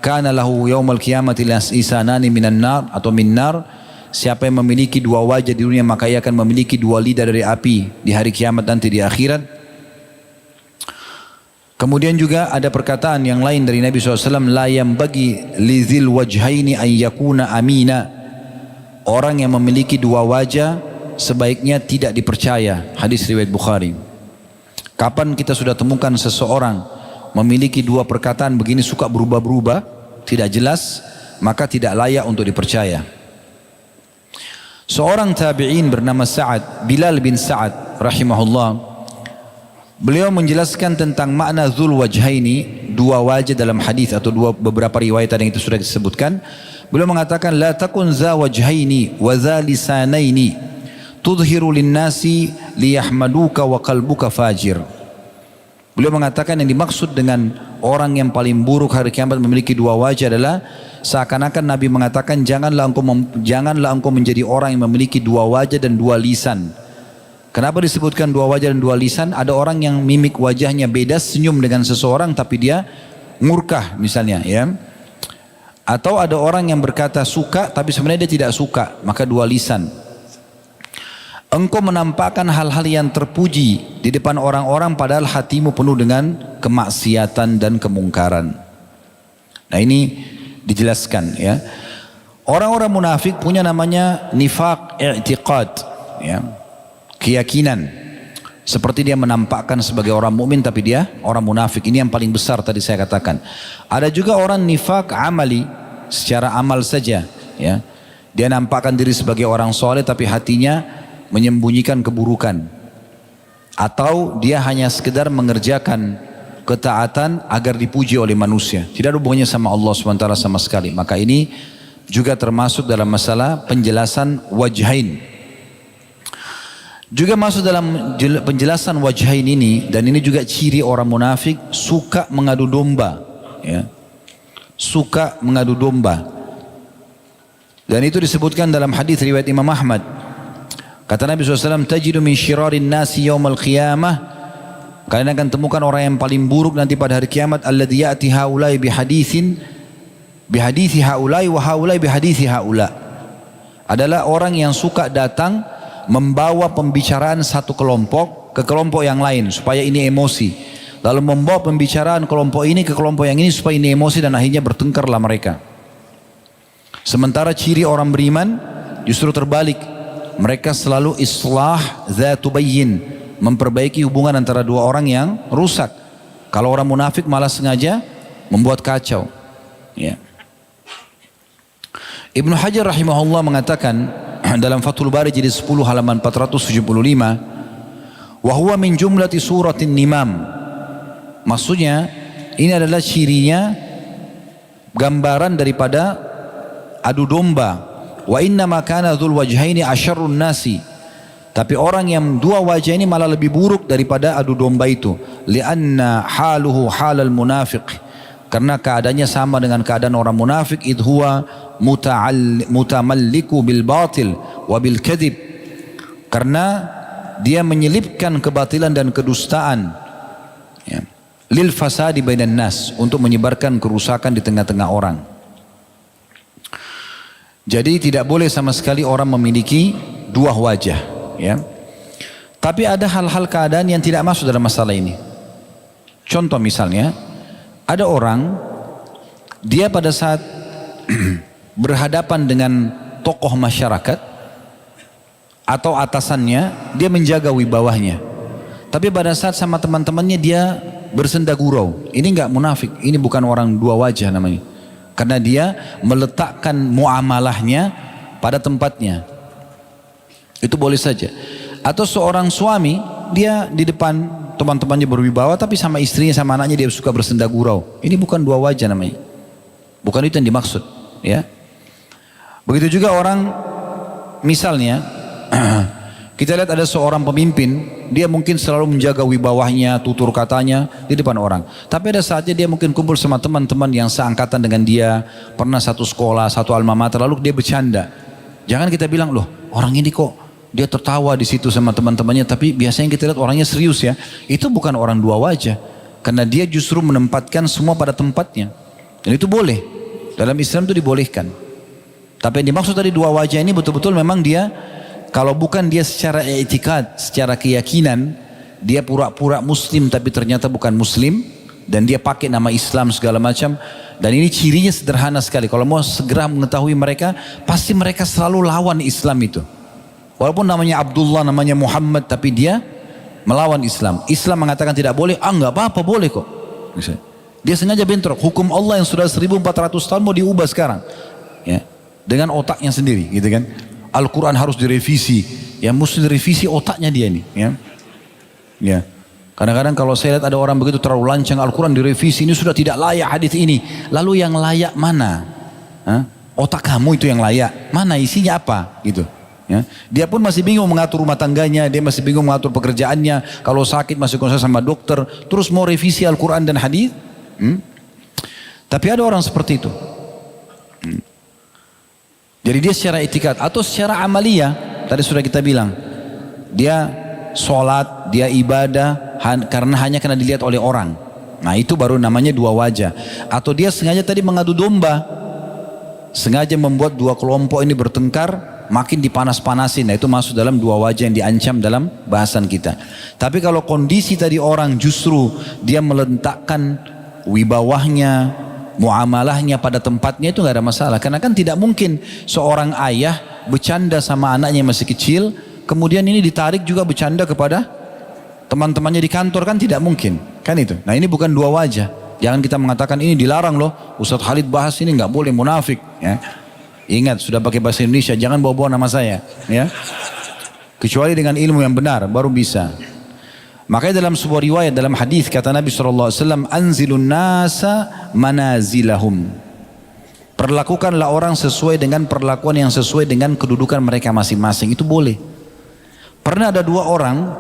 kana lahu yaumal qiyamati lisanani minan nar, atau min nar. Siapa yang memiliki dua wajah di dunia, maka ia akan memiliki dua lidah dari api di hari kiamat nanti di akhirat. Kemudian juga ada perkataan yang lain dari Nabi SAW, la yambagi lizil wajhaini an yakuna amina Orang yang memiliki dua wajah sebaiknya tidak dipercaya. Hadis riwayat Bukhari. Kapan kita sudah temukan seseorang memiliki dua perkataan begini suka berubah-berubah, tidak jelas, maka tidak layak untuk dipercaya. Seorang tabi'in bernama Sa'ad, Bilal bin Sa'ad rahimahullah, beliau menjelaskan tentang makna dzul wajhaini, dua wajah dalam hadis atau beberapa riwayat yang itu sudah disebutkan. Beliau mengatakan la takun za wajhaini wa za lisanaini tudhiru linnasi liyahmaduka wa qalbuka fajir. Beliau mengatakan yang dimaksud dengan orang yang paling buruk hari kiamat memiliki dua wajah adalah seakan-akan Nabi mengatakan janganlah engkau menjadi orang yang memiliki dua wajah dan dua lisan. Kenapa disebutkan dua wajah dan dua lisan? Ada orang yang mimik wajahnya beda, senyum dengan seseorang tapi dia murkah misalnya, ya. Atau ada orang yang berkata suka tapi sebenarnya dia tidak suka, maka dua lisan. Engkau menampakkan hal-hal yang terpuji di depan orang-orang padahal hatimu penuh dengan kemaksiatan dan kemungkaran. Nah ini dijelaskan, ya. Orang-orang munafik punya namanya nifaq i'tiqad, ya. Keyakinan. Seperti dia menampakkan sebagai orang mukmin tapi dia orang munafik. Ini yang paling besar tadi saya katakan. Ada juga orang nifaq amali, secara amal saja, ya. Dia nampakkan diri sebagai orang soleh tapi hatinya menyembunyikan keburukan, atau dia hanya sekedar mengerjakan ketaatan agar dipuji oleh manusia, tidak ada hubungannya sama Allah SWT sama sekali. Maka ini juga termasuk dalam masalah penjelasan wajhain. Juga masuk dalam penjelasan wajhain ini, dan ini juga ciri orang munafik, suka mengadu domba, ya. Suka mengadu domba. Dan itu disebutkan dalam hadis riwayat Imam Ahmad. Kata Nabi SAW, tajidu min syirarin nasi yawmal qiyamah, kalian akan temukan orang yang paling buruk nanti pada hari kiamat, alladhi ya'ti haulai bihadithi haulai wa haulai bihadithi haula, adalah orang yang suka datang membawa pembicaraan satu kelompok ke kelompok yang lain supaya ini emosi, lalu membawa pembicaraan kelompok ini ke kelompok yang ini supaya ini emosi, dan akhirnya bertengkarlah mereka. Sementara ciri orang beriman justru terbalik. Mereka selalu islah dzatu bayyin, memperbaiki hubungan antara dua orang yang rusak. Kalau orang munafik malah sengaja membuat kacau, ya. Ibnu Hajar rahimahullah mengatakan dalam Fathul Bari jilid 10 halaman 475, wa huwa min jumlati suratin nimam. Maksudnya ini adalah cirinya, gambaran daripada adu domba. Wa inna ma kana dzul wajhaini asyarrun nasi, tapi orang yang dua wajah ini malah lebih buruk daripada adu domba itu. Lianna haluhu halal munafiq, karena keadaannya sama dengan keadaan orang munafik. Idh huwa mutamalliku bil batil wa bil kadhib, karena dia menyelipkan kebatilan dan kedustaan, ya. Lil fasadi bainan nas, untuk menyebarkan kerusakan di tengah-tengah orang. Jadi tidak boleh sama sekali orang memiliki dua wajah, ya. Tapi ada hal-hal keadaan yang tidak masuk dalam masalah ini. Contoh misalnya, ada orang, dia pada saat berhadapan dengan tokoh masyarakat atau atasannya, dia menjaga wibawahnya. Tapi pada saat sama teman-temannya dia bersenda gurau. Ini enggak munafik, ini bukan orang dua wajah namanya. Karena dia meletakkan muamalahnya pada tempatnya. Itu boleh saja. Atau seorang suami, dia di depan teman-temannya berwibawa, tapi sama istrinya sama anaknya dia suka bersenda gurau. Ini bukan dua wajah namanya. Bukan itu yang dimaksud, ya. Begitu juga orang, misalnya kita lihat ada seorang pemimpin, dia mungkin selalu menjaga wibawahnya, tutur katanya di depan orang. Tapi ada saatnya dia mungkin kumpul sama teman-teman yang seangkatan dengan dia, pernah satu sekolah, satu alma mater, lalu dia bercanda. Jangan kita bilang, loh orang ini kok dia tertawa di situ sama teman-temannya, tapi biasanya kita lihat orangnya serius, ya. Itu bukan orang dua wajah, karena dia justru menempatkan semua pada tempatnya. Dan itu boleh, dalam Islam itu dibolehkan. Tapi yang dimaksud tadi dua wajah ini betul-betul memang dia, kalau bukan dia secara i'tikad, secara keyakinan, dia pura-pura muslim tapi ternyata bukan muslim, dan dia pakai nama Islam segala macam, Dan ini cirinya sederhana sekali. Kalau mau segera mengetahui mereka, pasti mereka selalu lawan Islam itu. Walaupun namanya Abdullah, namanya Muhammad, tapi dia melawan Islam. Islam mengatakan tidak boleh, enggak apa-apa, boleh kok. Dia sengaja bentrok. Hukum Allah yang sudah 1400 tahun mau diubah sekarang. Ya, dengan otaknya sendiri, gitu kan. Al-Quran harus direvisi. Ya, mesti direvisi otaknya dia nih. Ya. Ya. Kadang-kadang kalau saya lihat ada orang begitu terlalu lancang, Al-Quran direvisi, ini sudah tidak layak hadis ini. Lalu yang layak mana? Hah? Otak kamu itu yang layak. Mana isinya apa? Gitu. Ya. Dia pun masih bingung mengatur rumah tangganya, dia masih bingung mengatur pekerjaannya, kalau sakit masih konsul sama dokter, terus mau revisi Al-Quran dan hadis. Tapi ada orang seperti itu. Jadi dia secara etikat atau secara amalia, tadi sudah kita bilang, dia sholat, dia ibadah karena hanya karena dilihat oleh orang. Nah itu baru namanya dua wajah. Atau dia sengaja tadi mengadu domba, sengaja membuat dua kelompok ini bertengkar, makin dipanas-panasin. Nah itu masuk dalam dua wajah yang diancam dalam bahasan kita. Tapi kalau kondisi tadi orang justru dia meletakkan wibawahnya, muamalahnya pada tempatnya, itu nggak ada masalah. Karena kan tidak mungkin seorang ayah bercanda sama anaknya masih kecil, kemudian ini ditarik juga bercanda kepada teman-temannya di kantor, kan tidak mungkin. Kan itu. Nah ini bukan dua wajah. Jangan kita mengatakan ini dilarang loh. Ustadz Khalid bahas ini nggak boleh, munafik. Ya. Ingat sudah pakai bahasa Indonesia, jangan bawa-bawa nama saya, ya. Kecuali dengan ilmu yang benar baru bisa. Makanya dalam sebuah riwayat dalam hadis kata Nabi SAW, anzilun nasa manazilahum. Perlakukanlah orang sesuai dengan perlakuan yang sesuai dengan kedudukan mereka masing-masing. Itu boleh. Pernah ada dua orang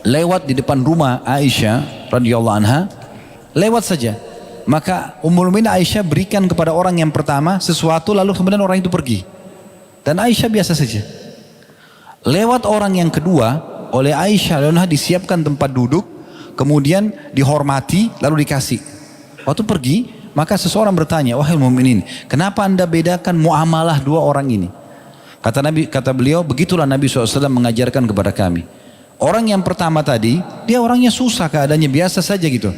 lewat di depan rumah Aisyah radhiyallahu anha, lewat saja. Maka Ummul Mukminin Aisyah berikan kepada orang yang pertama sesuatu, lalu kemudian orang itu pergi. Dan Aisyah biasa saja. Lewat orang yang kedua, oleh Aisyah lalu disiapkan tempat duduk, kemudian dihormati, lalu dikasih. Waktu pergi, maka seseorang bertanya, wahai mukminin, kenapa anda bedakan muamalah dua orang ini? Kata beliau, begitulah Nabi SAW mengajarkan kepada kami. Orang yang pertama tadi, dia orangnya susah keadaannya, biasa saja gitu.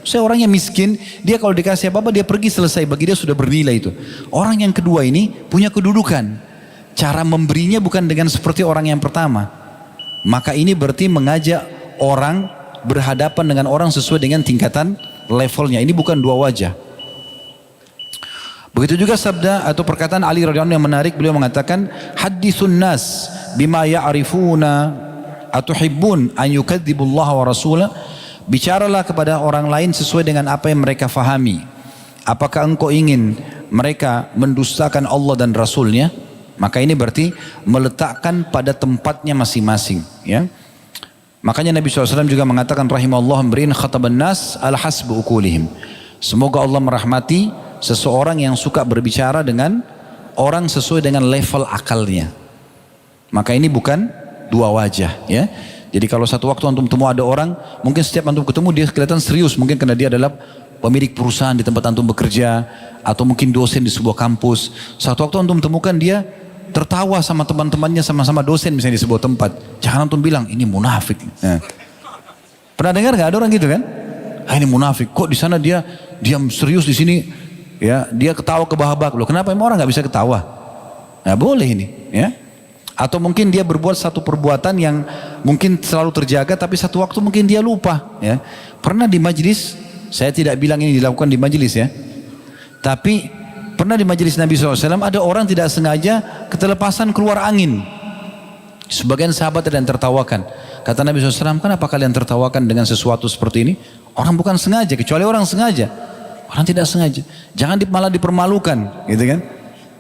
Saya orangnya miskin, dia kalau dikasih apa-apa dia pergi selesai, bagi dia sudah bernilai itu. Orang yang kedua ini punya kedudukan. Cara memberinya bukan dengan seperti orang yang pertama. Maka ini berarti mengajak orang berhadapan dengan orang sesuai dengan tingkatan levelnya. Ini bukan dua wajah. Begitu juga sabda atau perkataan Ali radhiyallahu anhu yang menarik, beliau mengatakan, haditsun nas bima ya'rifuna atuhibbun an yukadzibullaha wa rasulah. Bicaralah kepada orang lain sesuai dengan apa yang mereka fahami. Apakah engkau ingin mereka mendustakan Allah dan Rasulnya? Maka ini berarti meletakkan pada tempatnya masing-masing. Ya. Makanya Nabi SAW juga mengatakan rahimallahu amrin khataban nas al hasbu ukulihim. Semoga Allah merahmati seseorang yang suka berbicara dengan orang sesuai dengan level akalnya. Maka ini bukan dua wajah, ya. Jadi kalau satu waktu antum temu ada orang, mungkin setiap antum ketemu dia kelihatan serius, mungkin karena dia adalah pemilik perusahaan di tempat antum bekerja, atau mungkin dosen di sebuah kampus. Satu waktu antum temukan dia tertawa sama teman-temannya, sama-sama dosen misalnya di sebuah tempat. Jangan antum bilang ini munafik. Nah. Pernah dengar nggak ada orang gitu kan? Ah, ini munafik. Kok di sana dia diam serius, di sini ya dia ketawa kebahak-bahak. Loh kenapa emang orang nggak bisa ketawa? Nah boleh ini, ya. Atau mungkin dia berbuat satu perbuatan yang mungkin selalu terjaga, tapi satu waktu mungkin dia lupa. Ya. Pernah di majelis, saya tidak bilang ini dilakukan di majelis ya, tapi pernah di majelis Nabi SAW ada orang tidak sengaja ketelepasan keluar angin. Sebagian sahabat ada yang tertawakan. Kata Nabi SAW, kenapa kalian tertawakan dengan sesuatu seperti ini? Orang bukan sengaja, kecuali orang sengaja. Orang tidak sengaja. Jangan malah dipermalukan, gitu kan?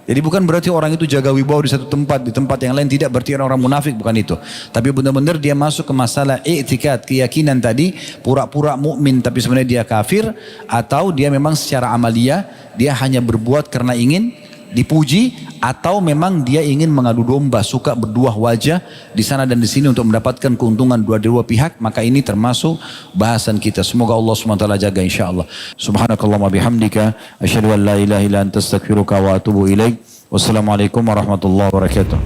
Jadi bukan berarti orang itu jaga wibawa di satu tempat, di tempat yang lain tidak, berarti orang munafik, bukan itu. Tapi benar-benar dia masuk ke masalah i'tikad, keyakinan tadi, pura-pura mukmin tapi sebenarnya dia kafir, atau dia memang secara amalia dia hanya berbuat karena ingin dipuji, atau memang dia ingin mengadu domba, suka berdua wajah di sana dan di sini untuk mendapatkan keuntungan dua-dua pihak. Maka ini termasuk bahasan kita. Semoga Allah SWT jaga insyaAllah. Subhanakallahumma bihamdika asyhadu an la ilaha illa anta astaghfiruka wa atubu ilaik. Wassalamualaikum warahmatullahi wabarakatuh.